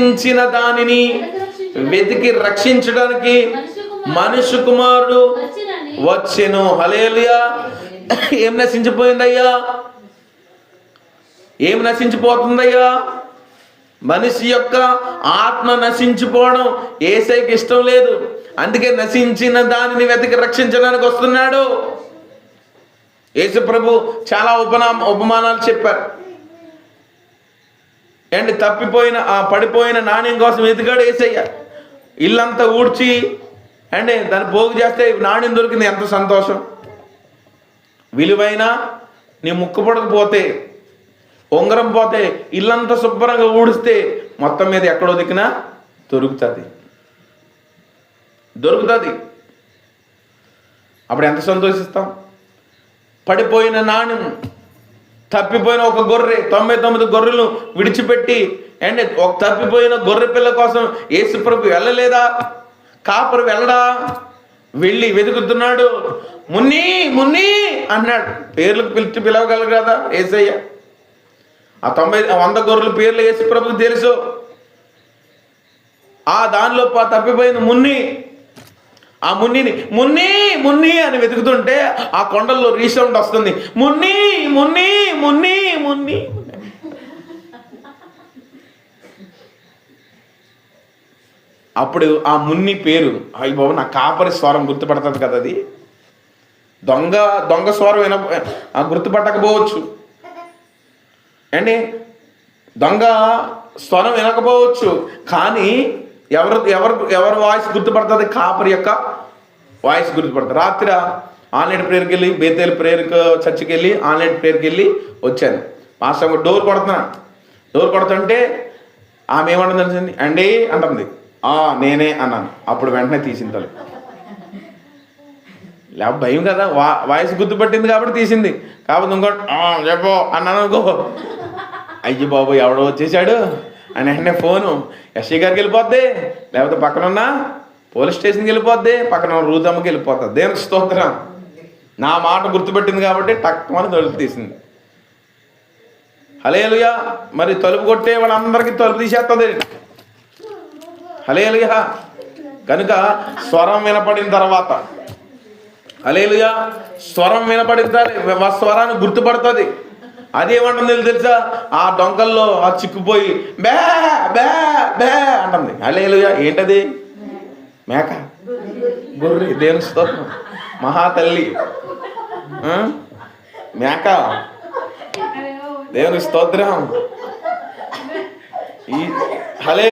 నశించిన దానిని వెతికి రక్షించడానికి మనుష్య కుమారుడు వచ్చెను. హల్లెలూయా. ఏం నశించిపోయిందయ్యా? ఏం నశించిపోతుందయ్యా? మనిషి యొక్క ఆత్మ నశించిపోవడం యేసయ్యకి ఇష్టం లేదు. అందుకే నశించిన దానిని వెతికి రక్షించడానికి వస్తున్నాడు. యేసు ప్రభు చాలా ఉపమానాలు చెప్పారు. అండ్ తప్పిపోయిన పడిపోయిన నాణ్యం కోసం వెతికాడు యేసయ్య. ఇల్లంతా ఊడ్చి అండ్ దాన్ని పోగు చేస్తే నాణ్యం దొరికింది, ఎంత సంతోషం. విలువైన నీ ముక్కు పొడకపోతే, ఉంగరం పోతే, ఇల్లంతా శుభ్రంగా ఊడిస్తే మొత్తం మీద ఎక్కడో దిక్కునా దొరుకుతుంది. అప్పుడు ఎంత సంతోషిస్తాం. పడిపోయిన నాణ్యం, తప్పిపోయిన ఒక గొర్రె, 99 గొర్రెలను విడిచిపెట్టి అండ్ ఒక తప్పిపోయిన గొర్రె పిల్ల కోసం యేసు ప్రభు వెళ్ళలేదా? కాపరి వెళ్ళడా? వెళ్ళి వెతుకుతున్నాడు. మున్ని మున్ని అన్నాడు. పేర్లకు పిలవగలరు కదా యేసయ్య. ఆ 100 గొర్రెల పేర్లు యేసు ప్రభుకు తెలుసు. దానిలో తప్పిపోయిన మున్ని, ఆ మున్నిని మున్ని మున్ని అని వెతుకుతుంటే ఆ కొండల్లో రీసౌండ్ వస్తుంది. మున్ని మున్ని మున్ని మున్ని. అప్పుడు ఆ మున్ని పేరు, అయ్యి బాబు నా కాపరి స్వరం గుర్తుపడుతుంది కదా. అది దొంగ స్వరం గుర్తుపట్టకపోవచ్చు అండి, దొంగ స్వరం వినకపోవచ్చు. కానీ ఎవరు వాయిస్ గుర్తుపడుతుంది? కాపరి యొక్క వాయిస్ గుర్తుపడుతుంది. రాత్రి ఆన్లైన్ ప్రేయర్కి వెళ్ళి, బేతేలు ప్రేయర్కి చర్చికి వెళ్ళి ఆన్లైన్ ప్రేయర్కి వెళ్ళి వచ్చాను. మాస్టర్ డోర్ కొడుతుంటే ఆమె ఏమంటుంది తెలిసింది? అండి అంటుంది. నేనే అన్నాను. అప్పుడు వెంటనే తీసింది తలుపు. లేకపోతే భయం కదా, వాయిస్ గుర్తుపట్టింది కాబట్టి తీసింది. కాబట్టి ఇంకోటి చెప్పో అన్నాను అనుకో, అయ్యి బాబు ఎవడో వచ్చేసాడు అని వెంటనే ఫోను ఎస్ఐ గారికి వెళ్ళిపోద్ది, లేకపోతే పక్కన ఉన్న పోలీస్ స్టేషన్కి వెళ్ళిపోద్ది, పక్కన ఉన్న రూతమ్మకి వెళ్ళిపోతుంది. దేవునికి స్తోత్రం. నా మాట గుర్తుపెట్టింది కాబట్టి టక్కుమని తలుపు తీసింది. హల్లెలూయా. మరి తలుపు కొట్టే వాళ్ళందరికీ తలుపు తీసేస్తుంది. హల్లెలూయా. కనుక స్వరం వినపడిన తర్వాత, హల్లెలూయా, స్వరం వినపడిన తర్వాత స్వరాన్ని గుర్తుపడుతుంది. అదేమంటుంది తెలుసా? ఆ డొంకల్లో చిక్కుపోయి బే బే బే అంటుంది. హల్లెలూయా. ఏంటది? మేక, గొర్రె. దేవుని స్తోత్రం. మహాతల్లి మేక. దేవుని స్తోత్రం.